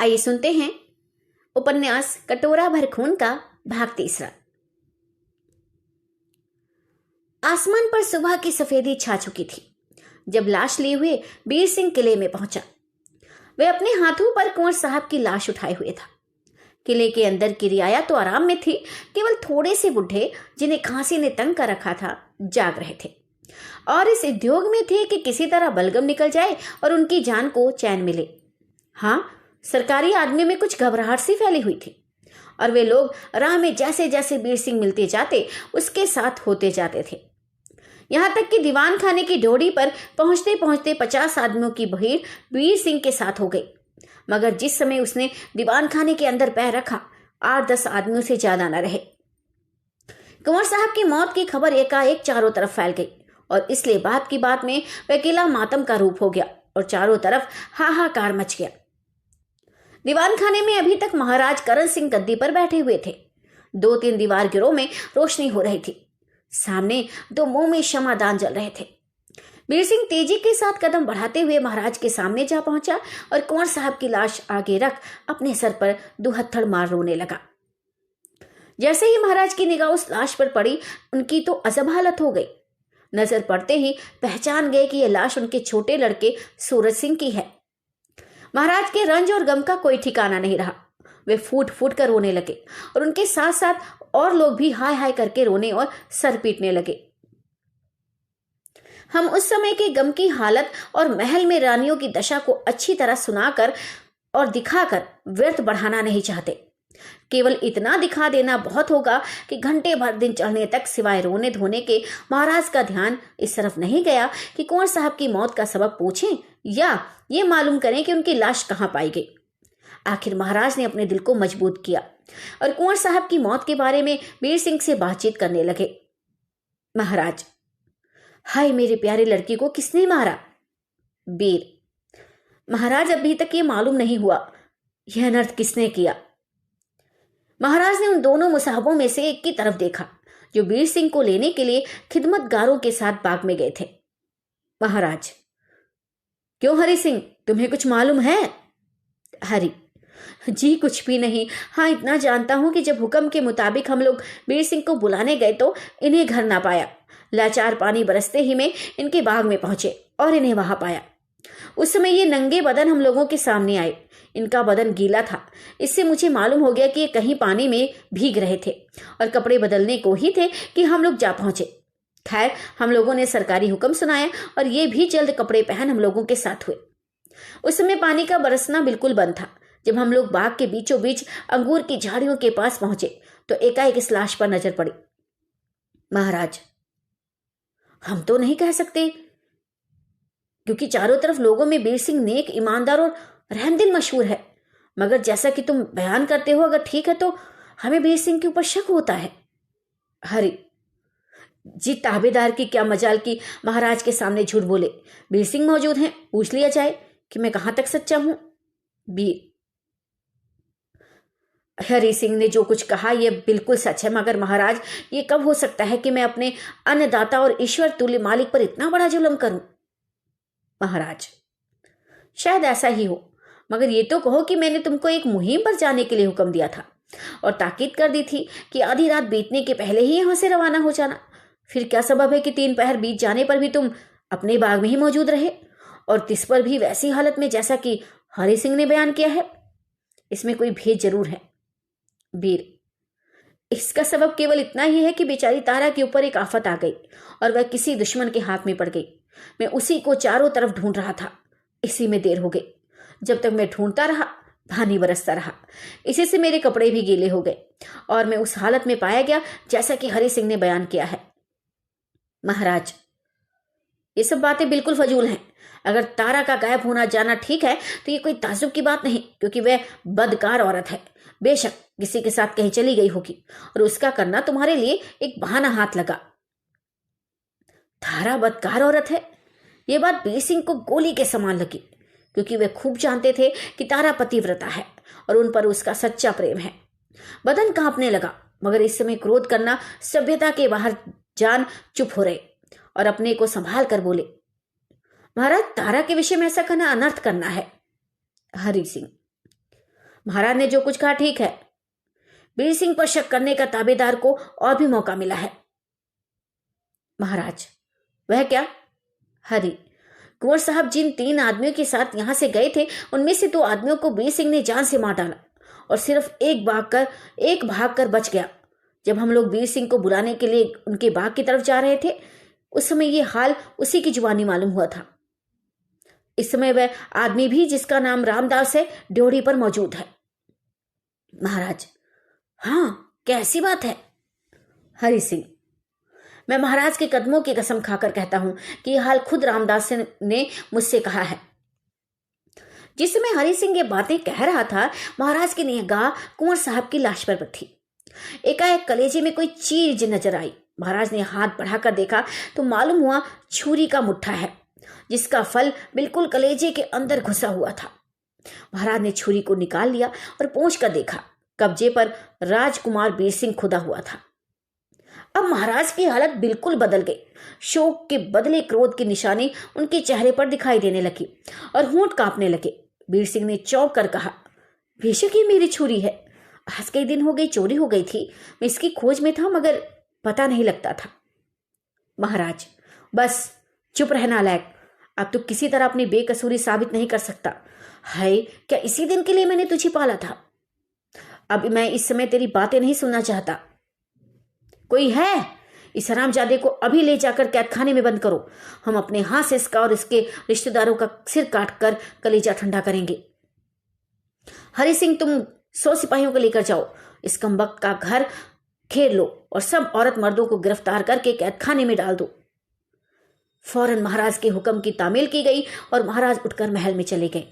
आइए सुनते हैं उपन्यास कटोरा भर खून का भाग 3। आसमान पर सुबह की सफेदी छा चुकी थी जब लाश लिए हुए बीर सिंह किले में पहुंचा। वह अपने हाथों पर कुंवर साहब की लाश उठाए हुए था। किले के अंदर की रियाया तो आराम में थी, केवल थोड़े से बुढ़े जिन्हें खांसी ने तंग कर रखा था जाग रहे थे और इस उद्योग में थे कि किसी तरह बलगम निकल जाए और उनकी जान को चैन मिले। हाँ, सरकारी आदमी में कुछ घबराहट सी फैली हुई थी और वे लोग राह में जैसे जैसे बीर सिंह मिलते जाते उसके साथ होते जाते थे। यहां तक कि दीवान खाने की ड्योढ़ी पर पहुंचते पहुंचते 50 आदमियों की भीड़ बीर सिंह के साथ हो गई। मगर जिस समय उसने दीवान खाने के अंदर पैर रखा 8-10 आदमियों से ज्यादा न रहे। कुंवर साहब की मौत की खबर एकाएक चारों तरफ फैल गई और इसलिए बात की बात में वह किला मातम का रूप हो गया और चारों तरफ हाहाकार मच गया। दीवान खाने में अभी तक महाराज करण सिंह गद्दी पर बैठे हुए थे। 2-3 दीवार गिरोह में रोशनी हो रही थी। सामने 2 मुंह में क्षमादान जल रहे थे। बीर सिंह तेजी के साथ कदम बढ़ाते हुए महाराज के सामने जा पहुंचा और कुंवर साहब की लाश आगे रख अपने सर पर दुहत्थड़ मार रोने लगा। जैसे ही महाराज की निगाह उस लाश पर पड़ी, उनकी तो अजब हालत हो गई। नजर पड़ते ही पहचान गए कि यह लाश उनके छोटे लड़के सूरज सिंह की है। महाराज के रंज और गम का कोई ठिकाना नहीं रहा। वे फूट फूट कर रोने लगे और उनके साथ साथ और लोग भी हाय हाय करके रोने और सर पीटने लगे। हम उस समय के गम की हालत और महल में रानियों की दशा को अच्छी तरह सुनाकर और दिखाकर व्यर्थ बढ़ाना नहीं चाहते। केवल इतना दिखा देना बहुत होगा कि घंटे भर दिन चढ़ने तक सिवाय रोने धोने के महाराज का ध्यान इस तरफ नहीं गया कि कुंवर साहब की मौत का सबब पूछें या ये मालूम करें कि उनकी लाश कहां पाई गई। आखिर महाराज ने अपने दिल को मजबूत किया और कुंवर साहब की मौत के बारे में बीर सिंह से बातचीत करने लगे। महाराज, हाय मेरे प्यारे लड़की को किसने मारा? बीर, महाराज अभी तक ये मालूम नहीं हुआ यह अनर्थ किसने किया। महाराज ने उन दोनों मुसाहबों में से एक की तरफ देखा जो बीर सिंह को लेने के लिए खिदमतगारों के साथ बाग में गए थे। महाराज, क्यों हरि सिंह, तुम्हें कुछ मालूम है? हरि, जी कुछ भी नहीं। हाँ, इतना जानता हूं कि जब हुक्म के मुताबिक हम लोग बीर सिंह को बुलाने गए तो इन्हें घर ना पाया। लाचार पानी बरसते ही में इनके बाग में पहुंचे और इन्हें वहां पाया। उस समय ये नंगे बदन हम लोगों के सामने आए। इनका बदन गीला था। इससे मुझे मालूम हो गया कि ये कहीं पानी में भीग रहे थे और कपड़े बदलने को ही थे कि हम लोग जा पहुंचे। खैर, हम लोगों ने सरकारी हुक्म सुनाया और ये भी जल्द कपड़े पहन हम लोगों के साथ हुए। उस समय पानी का बरसना बिल्कुल बंद था। जब हम लोग बाग के बीचों बीच अंगूर की झाड़ियों के पास पहुंचे तो एकाएक इस लाश पर नजर पड़ी। महाराज, हम तो नहीं कह सकते क्योंकि चारों तरफ लोगों में बीर सिंह नेक, ईमानदार और रहमदिल मशहूर है। मगर जैसा कि तुम बयान करते हो, अगर ठीक है तो हमें बीर सिंह के ऊपर शक होता है। हरि जी, ताबेदार की क्या मजाल की महाराज के सामने झूठ बोले। बीर सिंह मौजूद हैं, पूछ लिया जाए कि मैं कहां तक सच्चा हूं। बीर, हरि सिंह ने जो कुछ कहा यह बिल्कुल सच है, मगर महाराज ये कब हो सकता है कि मैं अपने अन्नदाता और ईश्वर तुल्य मालिक पर इतना बड़ा जुल्म करूं। महाराज, शायद ऐसा ही हो, मगर ये तो कहो कि मैंने तुमको एक मुहिम पर जाने के लिए हुक्म दिया था और ताकीद कर दी थी कि आधी रात बीतने के पहले ही यहां से रवाना हो जाना। फिर क्या सबब है कि 3 पहर बीत जाने पर भी तुम अपने बाग में ही मौजूद रहे और तिस पर भी वैसी हालत में जैसा कि हरि सिंह ने बयान किया है? इसमें कोई भेद जरूर है। बीर, इसका सबब केवल इतना ही है कि बेचारी तारा के ऊपर एक आफत आ गई और वह किसी दुश्मन के हाथ में पड़ गई। मैं उसी को चारों तरफ ढूंढ रहा था, इसी में देर हो गई। जब तक मैं ढूंढता रहा पानी बरसता रहा, इसी से मेरे कपड़े भी गीले हो गए और मैं उस हालत में पाया गया जैसा कि हरि सिंह ने बयान किया है। महाराज, ये सब बातें बिल्कुल फजूल हैं। अगर तारा का गायब होना जाना ठीक है तो ये कोई ताज्जुब की बात नहीं, क्योंकि वह बदकार औरत है। बेशक किसी के साथ कहीं चली गई होगी और उसका करना तुम्हारे लिए एक बहाना हाथ लगा। तारा बदकार औरत है, यह बात बीर सिंह को गोली के समान लगी, क्योंकि वे खूब जानते थे कि तारा पतिव्रता है और उन पर उसका सच्चा प्रेम है। बदन कांपने लगा, मगर इस समय क्रोध करना सभ्यता के बाहर जान चुप हो रहे और अपने को संभाल कर बोले, महाराज तारा के विषय में ऐसा कहना अनर्थ करना है। हरि सिंह, महाराज ने जो कुछ कहा ठीक है। बीर सिंह पर शक करने का ताबेदार को और भी मौका मिला है। महाराज, वह क्या? हरि, कुंवर साहब जिन 3 आदमियों के साथ यहां से गए थे, उनमें से 2 आदमियों को बीर सिंह ने जान से मार डाला और सिर्फ एक भाग कर बच गया। जब हम लोग बीर सिंह को बुलाने के लिए उनके बाग की तरफ जा रहे थे, उस समय ये हाल उसी की जुबानी मालूम हुआ था। इस समय वह आदमी भी, जिसका नाम रामदास है, ड्योढ़ी पर मौजूद है। महाराज, हाँ, कैसी बात है? हरि सिंह, मैं महाराज के कदमों की कसम खाकर कहता हूं कि यह हाल खुद रामदास ने मुझसे कहा है। जिस समय हरि सिंह ये बातें कह रहा था, महाराज की निगाह कुंवर साहब की लाश पर थी। एकाएक कलेजे में कोई चीज नजर आई। महाराज ने हाथ बढ़ाकर देखा तो मालूम हुआ छुरी का मुट्ठा है, जिसका फल बिल्कुल कलेजे के अंदर घुसा हुआ था। महाराज ने छुरी को निकाल लिया और पोंछ कर देखा। कब्जे पर राजकुमार बीर सिंह खुदा हुआ था। अब महाराज की हालत बिल्कुल बदल गई। शोक के बदले क्रोध की निशानी उनके चेहरे पर दिखाई देने लगी और होंठ कांपने लगे। बीर सिंह ने चौंक कर कहा, बेशक ये मेरी छुरी है। आज कई दिन हो गए चोरी हो गई थी। मैं इसकी खोज में था, मगर पता नहीं लगता था। महाराज, बस चुप रहना लायक। अब तो किसी तरह अपनी बेकसूरी साबित नहीं कर सकता। हाय, क्या इसी दिन के लिए मैंने तुझे पाला था? अब मैं इस समय तेरी बातें नहीं सुनना चाहता। कोई है? इस हरामजादे को अभी ले जाकर कैदखाने में बंद करो। हम अपने हाथ से इसका और इसके रिश्तेदारों का सिर काटकर कलेजा ठंडा करेंगे। हरि सिंह, तुम 100 सिपाहियों को लेकर जाओ। इस कमबख्त का घर घेर लो और सब औरत मर्दों को गिरफ्तार करके कैदखाने में डाल दो। फौरन महाराज के हुक्म की तामील की गई और महाराज उठकर महल में चले गए।